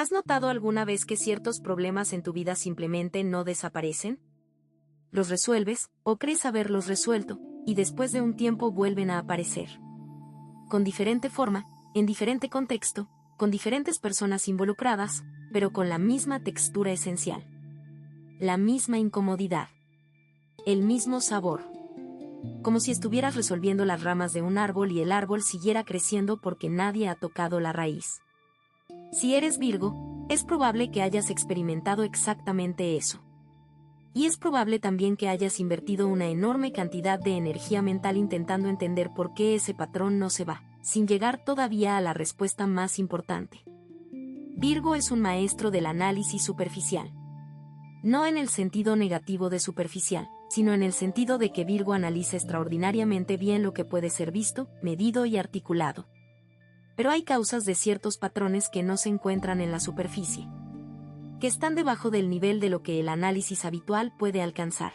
¿Has notado alguna vez que ciertos problemas en tu vida simplemente no desaparecen? Los resuelves, o crees haberlos resuelto, y después de un tiempo vuelven a aparecer. Con diferente forma, en diferente contexto, con diferentes personas involucradas, pero con la misma textura esencial. La misma incomodidad. El mismo sabor. Como si estuvieras resolviendo las ramas de un árbol y el árbol siguiera creciendo porque nadie ha tocado la raíz. Si eres Virgo, es probable que hayas experimentado exactamente eso. Y es probable también que hayas invertido una enorme cantidad de energía mental intentando entender por qué ese patrón no se va, sin llegar todavía a la respuesta más importante. Virgo es un maestro del análisis superficial. No en el sentido negativo de superficial, sino en el sentido de que Virgo analiza extraordinariamente bien lo que puede ser visto, medido y articulado. Pero hay causas de ciertos patrones que no se encuentran en la superficie, que están debajo del nivel de lo que el análisis habitual puede alcanzar.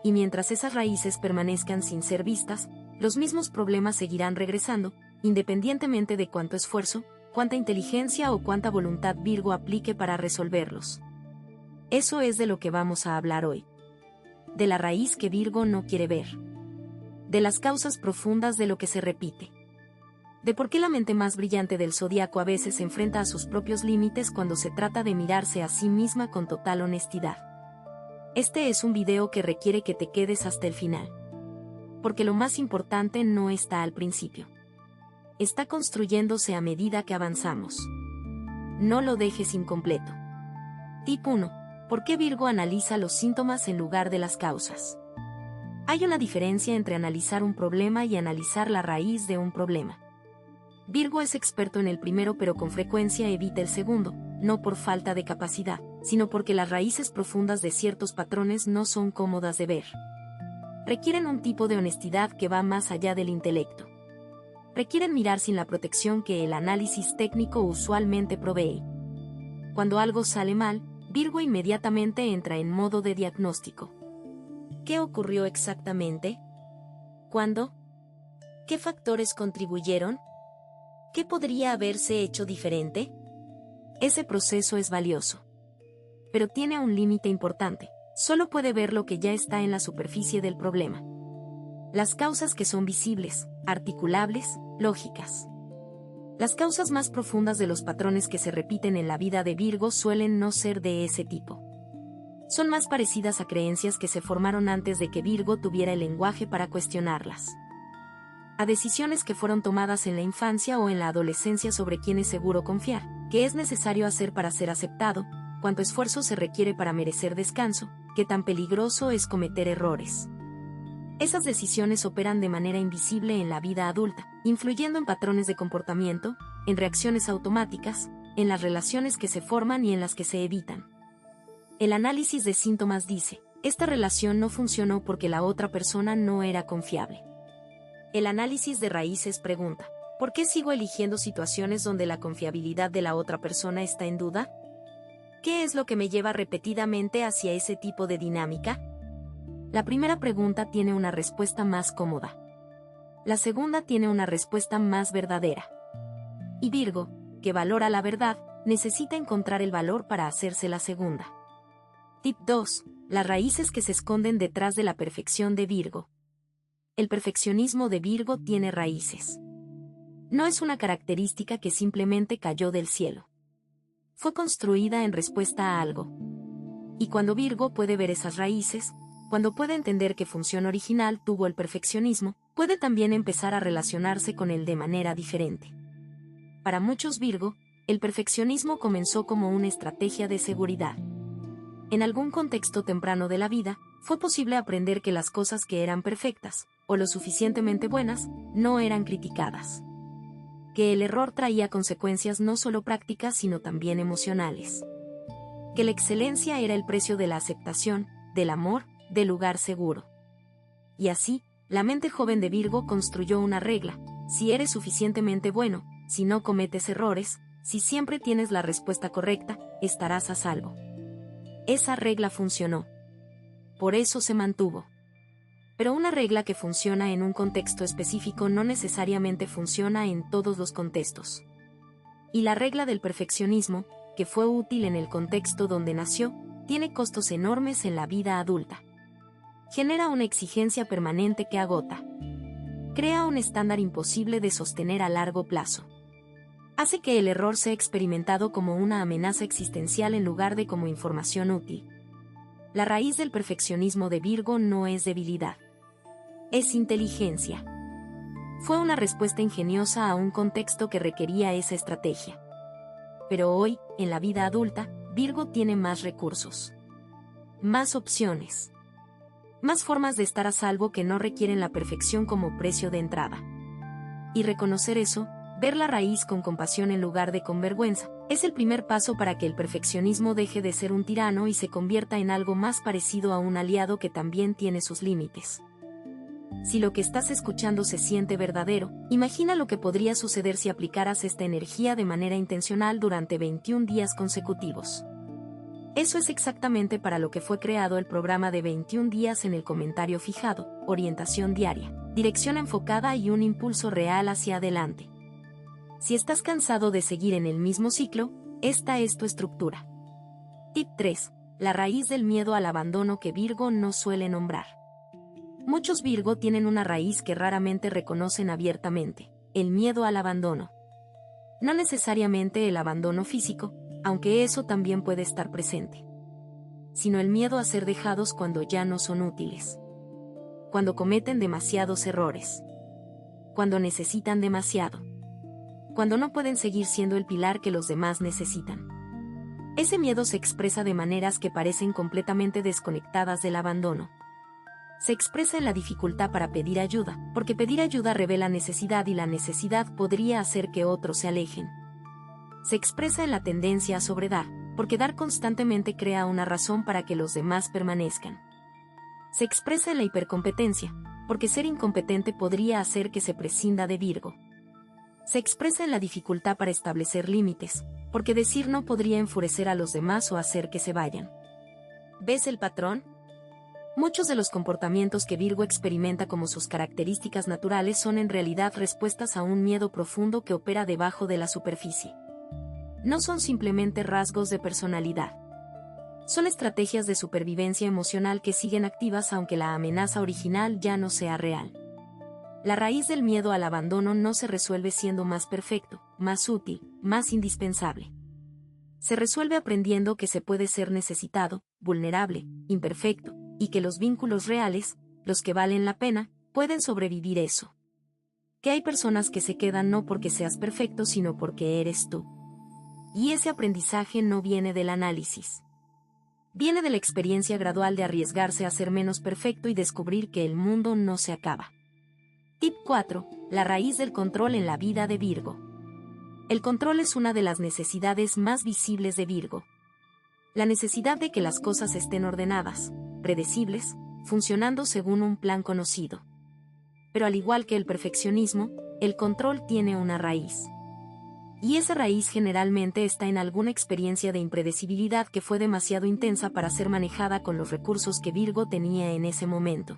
Y mientras esas raíces permanezcan sin ser vistas, los mismos problemas seguirán regresando, independientemente de cuánto esfuerzo, cuánta inteligencia o cuánta voluntad Virgo aplique para resolverlos. Eso es de lo que vamos a hablar hoy. De la raíz que Virgo no quiere ver. De las causas profundas de lo que se repite. De por qué la mente más brillante del zodiaco a veces se enfrenta a sus propios límites cuando se trata de mirarse a sí misma con total honestidad. Este es un video que requiere que te quedes hasta el final. Porque lo más importante no está al principio. Está construyéndose a medida que avanzamos. No lo dejes incompleto. Tip 1. ¿Por qué Virgo analiza los síntomas en lugar de las causas? Hay una diferencia entre analizar un problema y analizar la raíz de un problema. Virgo es experto en el primero pero con frecuencia evita el segundo, no por falta de capacidad, sino porque las raíces profundas de ciertos patrones no son cómodas de ver. Requieren un tipo de honestidad que va más allá del intelecto. Requieren mirar sin la protección que el análisis técnico usualmente provee. Cuando algo sale mal, Virgo inmediatamente entra en modo de diagnóstico. ¿Qué ocurrió exactamente? ¿Cuándo? ¿Qué factores contribuyeron? ¿Qué podría haberse hecho diferente? Ese proceso es valioso. Pero tiene un límite importante. Solo puede ver lo que ya está en la superficie del problema. Las causas que son visibles, articulables, lógicas. Las causas más profundas de los patrones que se repiten en la vida de Virgo suelen no ser de ese tipo. Son más parecidas a creencias que se formaron antes de que Virgo tuviera el lenguaje para cuestionarlas. A decisiones que fueron tomadas en la infancia o en la adolescencia sobre quién es seguro confiar, qué es necesario hacer para ser aceptado, cuánto esfuerzo se requiere para merecer descanso, qué tan peligroso es cometer errores. Esas decisiones operan de manera invisible en la vida adulta, influyendo en patrones de comportamiento, en reacciones automáticas, en las relaciones que se forman y en las que se evitan. El análisis de síntomas dice, esta relación no funcionó porque la otra persona no era confiable. El análisis de raíces pregunta, ¿por qué sigo eligiendo situaciones donde la confiabilidad de la otra persona está en duda? ¿Qué es lo que me lleva repetidamente hacia ese tipo de dinámica? La primera pregunta tiene una respuesta más cómoda. La segunda tiene una respuesta más verdadera. Y Virgo, que valora la verdad, necesita encontrar el valor para hacerse la segunda. Tip 2. Las raíces que se esconden detrás de la perfección de Virgo. El perfeccionismo de Virgo tiene raíces. No es una característica que simplemente cayó del cielo. Fue construida en respuesta a algo. Y cuando Virgo puede ver esas raíces, cuando puede entender que función original tuvo el perfeccionismo, puede también empezar a relacionarse con él de manera diferente. Para muchos Virgo, el perfeccionismo comenzó como una estrategia de seguridad. En algún contexto temprano de la vida, fue posible aprender que las cosas que eran perfectas, o lo suficientemente buenas, no eran criticadas. Que el error traía consecuencias no solo prácticas sino también emocionales. Que la excelencia era el precio de la aceptación, del amor, del lugar seguro. Y así, la mente joven de Virgo construyó una regla: si eres suficientemente bueno, si no cometes errores, si siempre tienes la respuesta correcta, estarás a salvo. Esa regla funcionó. Por eso se mantuvo. Pero una regla que funciona en un contexto específico no necesariamente funciona en todos los contextos. Y la regla del perfeccionismo, que fue útil en el contexto donde nació, tiene costos enormes en la vida adulta. Genera una exigencia permanente que agota. Crea un estándar imposible de sostener a largo plazo. Hace que el error sea experimentado como una amenaza existencial en lugar de como información útil. La raíz del perfeccionismo de Virgo no es debilidad. Es inteligencia. Fue una respuesta ingeniosa a un contexto que requería esa estrategia. Pero hoy, en la vida adulta, Virgo tiene más recursos. Más opciones. Más formas de estar a salvo que no requieren la perfección como precio de entrada. Y reconocer eso, ver la raíz con compasión en lugar de con vergüenza, es el primer paso para que el perfeccionismo deje de ser un tirano y se convierta en algo más parecido a un aliado que también tiene sus límites. Si lo que estás escuchando se siente verdadero, imagina lo que podría suceder si aplicaras esta energía de manera intencional durante 21 días consecutivos. Eso es exactamente para lo que fue creado el programa de 21 días en el comentario fijado, orientación diaria, dirección enfocada y un impulso real hacia adelante. Si estás cansado de seguir en el mismo ciclo, esta es tu estructura. Tip 3. La raíz del miedo al abandono que Virgo no suele nombrar. Muchos Virgo tienen una raíz que raramente reconocen abiertamente: el miedo al abandono. No necesariamente el abandono físico, aunque eso también puede estar presente, sino el miedo a ser dejados cuando ya no son útiles, cuando cometen demasiados errores, cuando necesitan demasiado, cuando no pueden seguir siendo el pilar que los demás necesitan. Ese miedo se expresa de maneras que parecen completamente desconectadas del abandono. Se expresa en la dificultad para pedir ayuda, porque pedir ayuda revela necesidad y la necesidad podría hacer que otros se alejen. Se expresa en la tendencia a sobredar, porque dar constantemente crea una razón para que los demás permanezcan. Se expresa en la hipercompetencia, porque ser incompetente podría hacer que se prescinda de Virgo. Se expresa en la dificultad para establecer límites, porque decir no podría enfurecer a los demás o hacer que se vayan. ¿Ves el patrón? Muchos de los comportamientos que Virgo experimenta como sus características naturales son en realidad respuestas a un miedo profundo que opera debajo de la superficie. No son simplemente rasgos de personalidad. Son estrategias de supervivencia emocional que siguen activas aunque la amenaza original ya no sea real. La raíz del miedo al abandono no se resuelve siendo más perfecto, más útil, más indispensable. Se resuelve aprendiendo que se puede ser necesitado, vulnerable, imperfecto, y que los vínculos reales, los que valen la pena, pueden sobrevivir eso. Que hay personas que se quedan no porque seas perfecto sino porque eres tú. Y ese aprendizaje no viene del análisis. Viene de la experiencia gradual de arriesgarse a ser menos perfecto y descubrir que el mundo no se acaba. Tip 4. La raíz del control en la vida de Virgo. El control es una de las necesidades más visibles de Virgo. La necesidad de que las cosas estén ordenadas, predecibles, funcionando según un plan conocido. Pero al igual que el perfeccionismo, el control tiene una raíz. Y esa raíz generalmente está en alguna experiencia de impredecibilidad que fue demasiado intensa para ser manejada con los recursos que Virgo tenía en ese momento.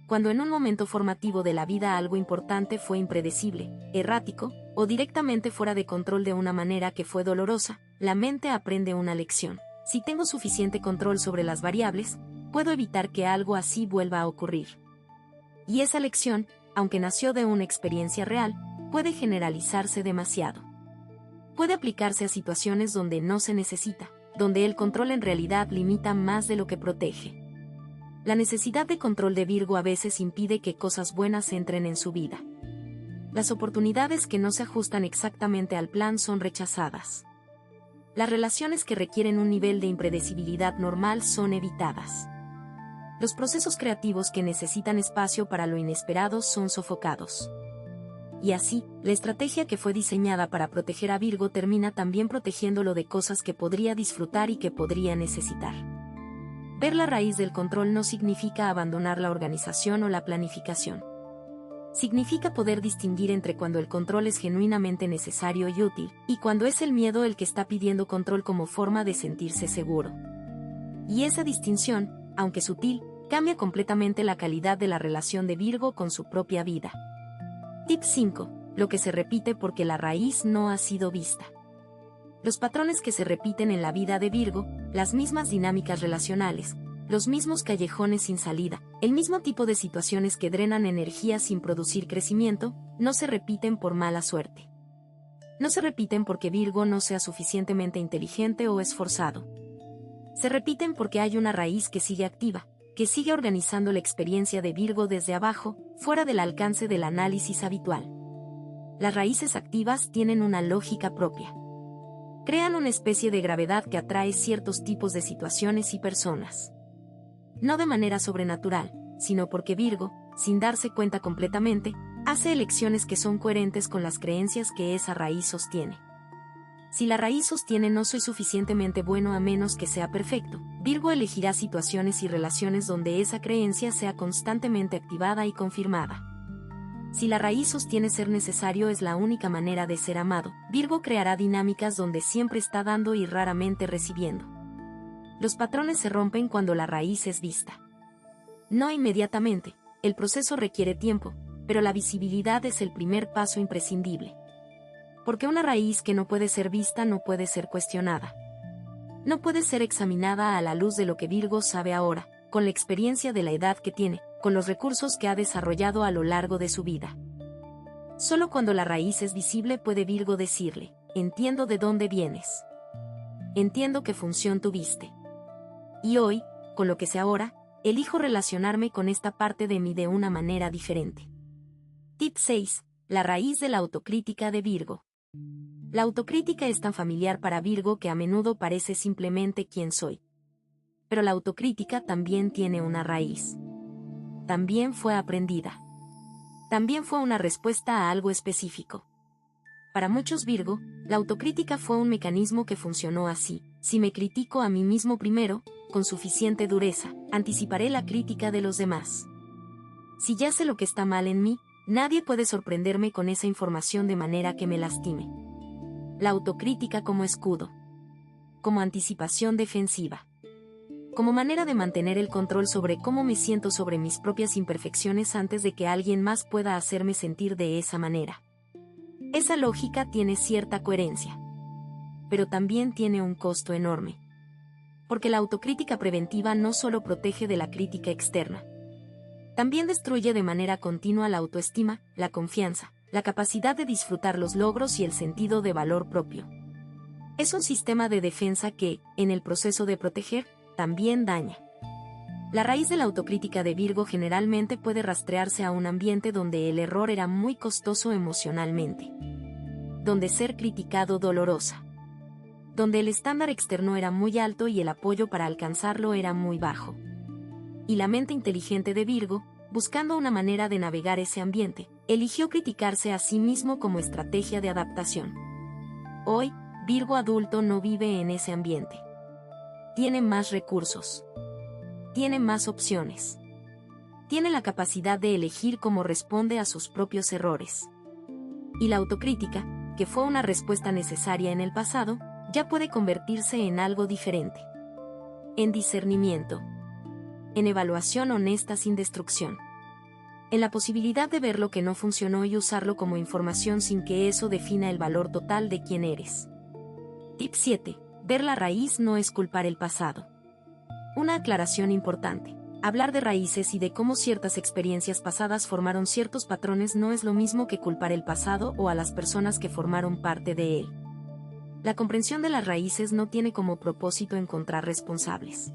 Cuando en un momento formativo de la vida algo importante fue impredecible, errático, o directamente fuera de control de una manera que fue dolorosa, la mente aprende una lección. Si tengo suficiente control sobre las variables, puedo evitar que algo así vuelva a ocurrir. Y esa lección, aunque nació de una experiencia real, puede generalizarse demasiado. Puede aplicarse a situaciones donde no se necesita, donde el control en realidad limita más de lo que protege. La necesidad de control de Virgo a veces impide que cosas buenas entren en su vida. Las oportunidades que no se ajustan exactamente al plan son rechazadas. Las relaciones que requieren un nivel de impredecibilidad normal son evitadas. Los procesos creativos que necesitan espacio para lo inesperado son sofocados. Y así, la estrategia que fue diseñada para proteger a Virgo termina también protegiéndolo de cosas que podría disfrutar y que podría necesitar. Ver la raíz del control no significa abandonar la organización o la planificación. Significa poder distinguir entre cuando el control es genuinamente necesario y útil, y cuando es el miedo el que está pidiendo control como forma de sentirse seguro. Y esa distinción, aunque sutil, cambia completamente la calidad de la relación de Virgo con su propia vida. Tip 5. Lo que se repite porque la raíz no ha sido vista. Los patrones que se repiten en la vida de Virgo, las mismas dinámicas relacionales, los mismos callejones sin salida, el mismo tipo de situaciones que drenan energía sin producir crecimiento, no se repiten por mala suerte. No se repiten porque Virgo no sea suficientemente inteligente o esforzado. Se repiten porque hay una raíz que sigue activa, que sigue organizando la experiencia de Virgo desde abajo, fuera del alcance del análisis habitual. Las raíces activas tienen una lógica propia. Crean una especie de gravedad que atrae ciertos tipos de situaciones y personas. No de manera sobrenatural, sino porque Virgo, sin darse cuenta completamente, hace elecciones que son coherentes con las creencias que esa raíz sostiene. Si la raíz sostiene no soy suficientemente bueno a menos que sea perfecto, Virgo elegirá situaciones y relaciones donde esa creencia sea constantemente activada y confirmada. Si la raíz sostiene ser necesario es la única manera de ser amado, Virgo creará dinámicas donde siempre está dando y raramente recibiendo. Los patrones se rompen cuando la raíz es vista. No inmediatamente, el proceso requiere tiempo, pero la visibilidad es el primer paso imprescindible. Porque una raíz que no puede ser vista no puede ser cuestionada. No puede ser examinada a la luz de lo que Virgo sabe ahora, con la experiencia de la edad que tiene, con los recursos que ha desarrollado a lo largo de su vida. Solo cuando la raíz es visible puede Virgo decirle, entiendo de dónde vienes. Entiendo qué función tuviste. Y hoy, con lo que sé ahora, elijo relacionarme con esta parte de mí de una manera diferente. Tip 6. La raíz de la autocrítica de Virgo. La autocrítica es tan familiar para Virgo que a menudo parece simplemente quién soy. Pero la autocrítica también tiene una raíz. También fue aprendida. También fue una respuesta a algo específico. Para muchos Virgo, la autocrítica fue un mecanismo que funcionó así. Si me critico a mí mismo primero, con suficiente dureza, anticiparé la crítica de los demás. Si ya sé lo que está mal en mí, nadie puede sorprenderme con esa información de manera que me lastime. La autocrítica como escudo. Como anticipación defensiva. Como manera de mantener el control sobre cómo me siento sobre mis propias imperfecciones antes de que alguien más pueda hacerme sentir de esa manera. Esa lógica tiene cierta coherencia. Pero también tiene un costo enorme. Porque la autocrítica preventiva no solo protege de la crítica externa. También destruye de manera continua la autoestima, la confianza, la capacidad de disfrutar los logros y el sentido de valor propio. Es un sistema de defensa que, en el proceso de proteger, también daña. La raíz de la autocrítica de Virgo generalmente puede rastrearse a un ambiente donde el error era muy costoso emocionalmente. Donde ser criticado dolorosa. Donde el estándar externo era muy alto y el apoyo para alcanzarlo era muy bajo. Y la mente inteligente de Virgo, buscando una manera de navegar ese ambiente, eligió criticarse a sí mismo como estrategia de adaptación. Hoy, Virgo adulto no vive en ese ambiente. Tiene más recursos. Tiene más opciones. Tiene la capacidad de elegir cómo responde a sus propios errores. Y la autocrítica, que fue una respuesta necesaria en el pasado, ya puede convertirse en algo diferente. En discernimiento. En evaluación honesta sin destrucción. En la posibilidad de ver lo que no funcionó y usarlo como información sin que eso defina el valor total de quién eres. Tip 7. Ver la raíz no es culpar el pasado. Una aclaración importante. Hablar de raíces y de cómo ciertas experiencias pasadas formaron ciertos patrones no es lo mismo que culpar el pasado o a las personas que formaron parte de él. La comprensión de las raíces no tiene como propósito encontrar responsables.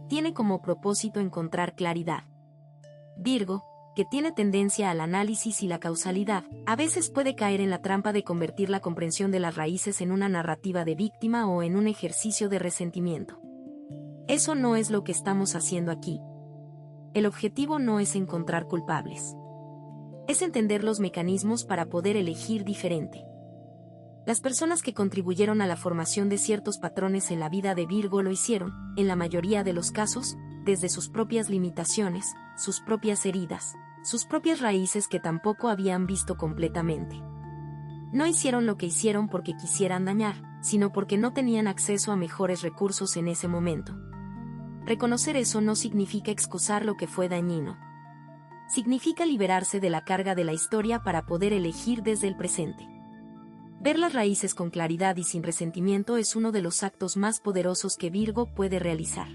Tiene como propósito encontrar claridad. Virgo, que tiene tendencia al análisis y la causalidad, a veces puede caer en la trampa de convertir la comprensión de las raíces en una narrativa de víctima o en un ejercicio de resentimiento. Eso no es lo que estamos haciendo aquí. El objetivo no es encontrar culpables. Es entender los mecanismos para poder elegir diferente. Las personas que contribuyeron a la formación de ciertos patrones en la vida de Virgo lo hicieron, en la mayoría de los casos, desde sus propias limitaciones, sus propias heridas, sus propias raíces que tampoco habían visto completamente. No hicieron lo que hicieron porque quisieran dañar, sino porque no tenían acceso a mejores recursos en ese momento. Reconocer eso no significa excusar lo que fue dañino. Significa liberarse de la carga de la historia para poder elegir desde el presente. Ver las raíces con claridad y sin resentimiento es uno de los actos más poderosos que Virgo puede realizar.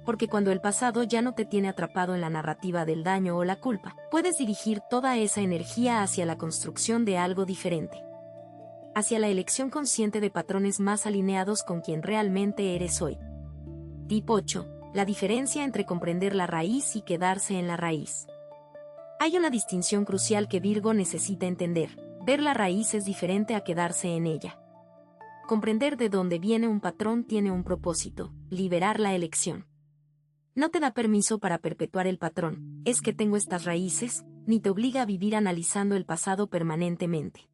Porque cuando el pasado ya no te tiene atrapado en la narrativa del daño o la culpa, puedes dirigir toda esa energía hacia la construcción de algo diferente. Hacia la elección consciente de patrones más alineados con quien realmente eres hoy. Tip 8. La diferencia entre comprender la raíz y quedarse en la raíz. Hay una distinción crucial que Virgo necesita entender. Ver la raíz es diferente a quedarse en ella. Comprender de dónde viene un patrón tiene un propósito: liberar la elección. No te da permiso para perpetuar el patrón, es que tengo estas raíces, ni te obliga a vivir analizando el pasado permanentemente.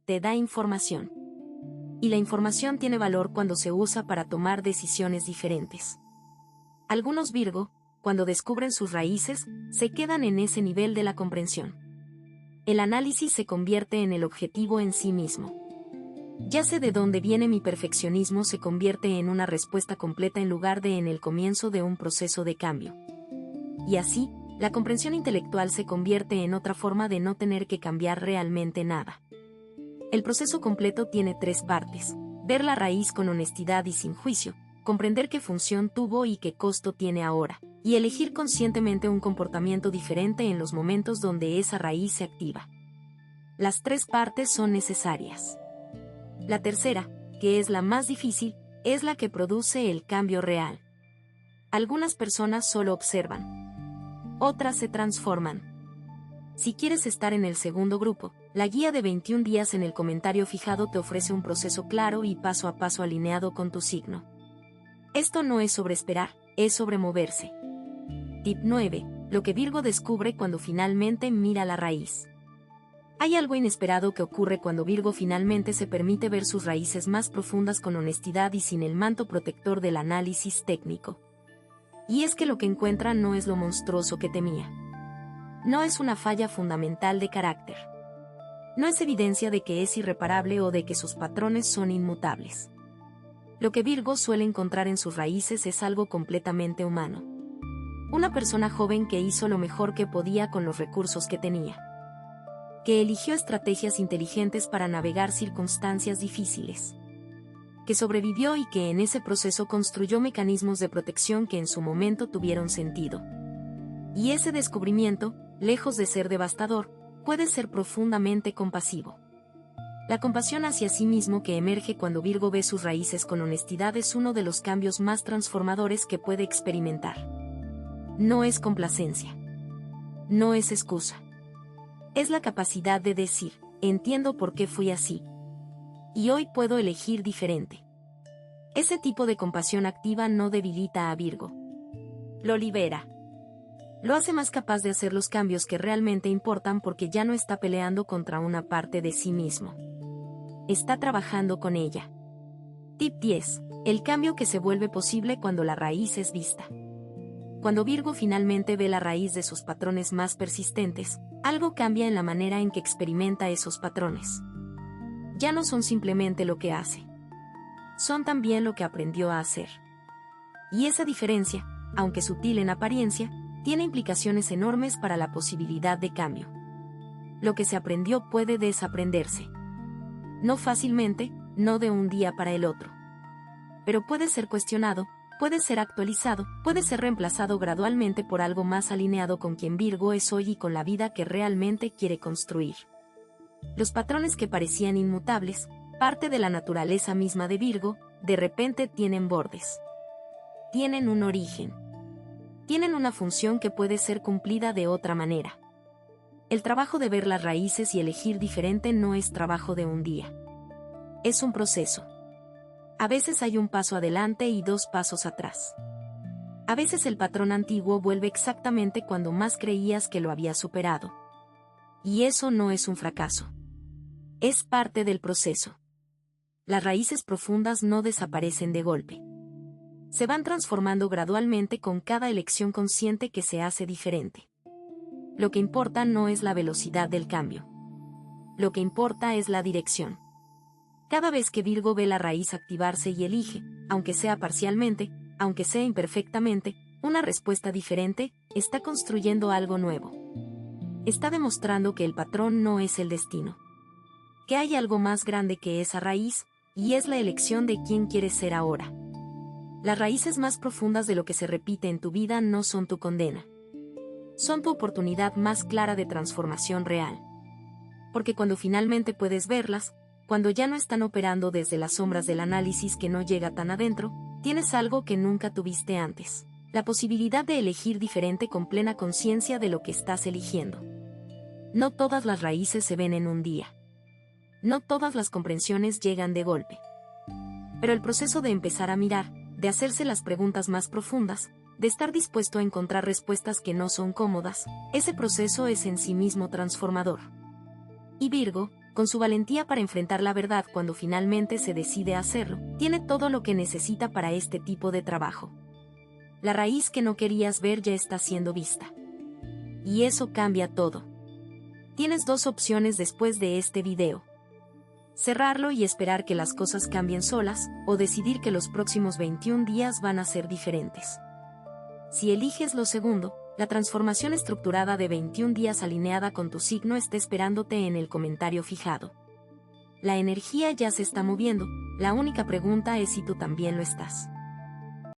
Te da información. Y la información tiene valor cuando se usa para tomar decisiones diferentes. Algunos Virgo, cuando descubren sus raíces, se quedan en ese nivel de la comprensión. El análisis se convierte en el objetivo en sí mismo. Ya sé de dónde viene mi perfeccionismo se convierte en una respuesta completa en lugar de en el comienzo de un proceso de cambio. Y así, la comprensión intelectual se convierte en otra forma de no tener que cambiar realmente nada. El proceso completo tiene 3 partes: ver la raíz con honestidad y sin juicio, comprender qué función tuvo y qué costo tiene ahora, y elegir conscientemente un comportamiento diferente en los momentos donde esa raíz se activa. Las 3 partes son necesarias. La tercera, que es la más difícil, es la que produce el cambio real. Algunas personas solo observan. Otras se transforman. Si quieres estar en el segundo grupo, la guía de 21 días en el comentario fijado te ofrece un proceso claro y paso a paso alineado con tu signo. Esto no es sobre esperar, es sobre moverse. Tip 9. Lo que Virgo descubre cuando finalmente mira la raíz. Hay algo inesperado que ocurre cuando Virgo finalmente se permite ver sus raíces más profundas con honestidad y sin el manto protector del análisis técnico. Y es que lo que encuentra no es lo monstruoso que temía. No es una falla fundamental de carácter. No es evidencia de que es irreparable o de que sus patrones son inmutables. Lo que Virgo suele encontrar en sus raíces es algo completamente humano. Una persona joven que hizo lo mejor que podía con los recursos que tenía. Que eligió estrategias inteligentes para navegar circunstancias difíciles. Que sobrevivió y que en ese proceso construyó mecanismos de protección que en su momento tuvieron sentido. Y ese descubrimiento, lejos de ser devastador, puede ser profundamente compasivo. La compasión hacia sí mismo que emerge cuando Virgo ve sus raíces con honestidad es uno de los cambios más transformadores que puede experimentar. No es complacencia. No es excusa. Es la capacidad de decir, entiendo por qué fui así. Y hoy puedo elegir diferente. Ese tipo de compasión activa no debilita a Virgo. Lo libera. Lo hace más capaz de hacer los cambios que realmente importan porque ya no está peleando contra una parte de sí mismo. Está trabajando con ella. Tip 10. El cambio que se vuelve posible cuando la raíz es vista. Cuando Virgo finalmente ve la raíz de sus patrones más persistentes, algo cambia en la manera en que experimenta esos patrones. Ya no son simplemente lo que hace. Son también lo que aprendió a hacer. Y esa diferencia, aunque sutil en apariencia, tiene implicaciones enormes para la posibilidad de cambio. Lo que se aprendió puede desaprenderse. No fácilmente, no de un día para el otro. Pero puede ser cuestionado, puede ser actualizado, puede ser reemplazado gradualmente por algo más alineado con quien Virgo es hoy y con la vida que realmente quiere construir. Los patrones que parecían inmutables, parte de la naturaleza misma de Virgo, de repente tienen bordes. Tienen un origen. Tienen una función que puede ser cumplida de otra manera. El trabajo de ver las raíces y elegir diferente no es trabajo de un día. Es un proceso. A veces hay un paso adelante y 2 pasos atrás. A veces el patrón antiguo vuelve exactamente cuando más creías que lo había superado. Y eso no es un fracaso. Es parte del proceso. Las raíces profundas no desaparecen de golpe. Se van transformando gradualmente con cada elección consciente que se hace diferente. Lo que importa no es la velocidad del cambio. Lo que importa es la dirección. Cada vez que Virgo ve la raíz activarse y elige, aunque sea parcialmente, aunque sea imperfectamente, una respuesta diferente, está construyendo algo nuevo. Está demostrando que el patrón no es el destino. que hay algo más grande que esa raíz, y es la elección de quién quieres ser ahora. Las raíces más profundas de lo que se repite en tu vida no son tu condena. Son tu oportunidad más clara de transformación real. Porque cuando finalmente puedes verlas, cuando ya no están operando desde las sombras del análisis que no llega tan adentro, tienes algo que nunca tuviste antes. La posibilidad de elegir diferente con plena conciencia de lo que estás eligiendo. No todas las raíces se ven en un día. No todas las comprensiones llegan de golpe. Pero el proceso de empezar a mirar, de hacerse las preguntas más profundas, de estar dispuesto a encontrar respuestas que no son cómodas, ese proceso es en sí mismo transformador. Y Virgo, con su valentía para enfrentar la verdad cuando finalmente se decide a hacerlo, tiene todo lo que necesita para este tipo de trabajo. La raíz que no querías ver ya está siendo vista. Y eso cambia todo. Tienes dos opciones después de este video. Cerrarlo y esperar que las cosas cambien solas, o decidir que los próximos 21 días van a ser diferentes. Si eliges lo segundo, la transformación estructurada de 21 días alineada con tu signo está esperándote en el comentario fijado. La energía ya se está moviendo, la única pregunta es si tú también lo estás.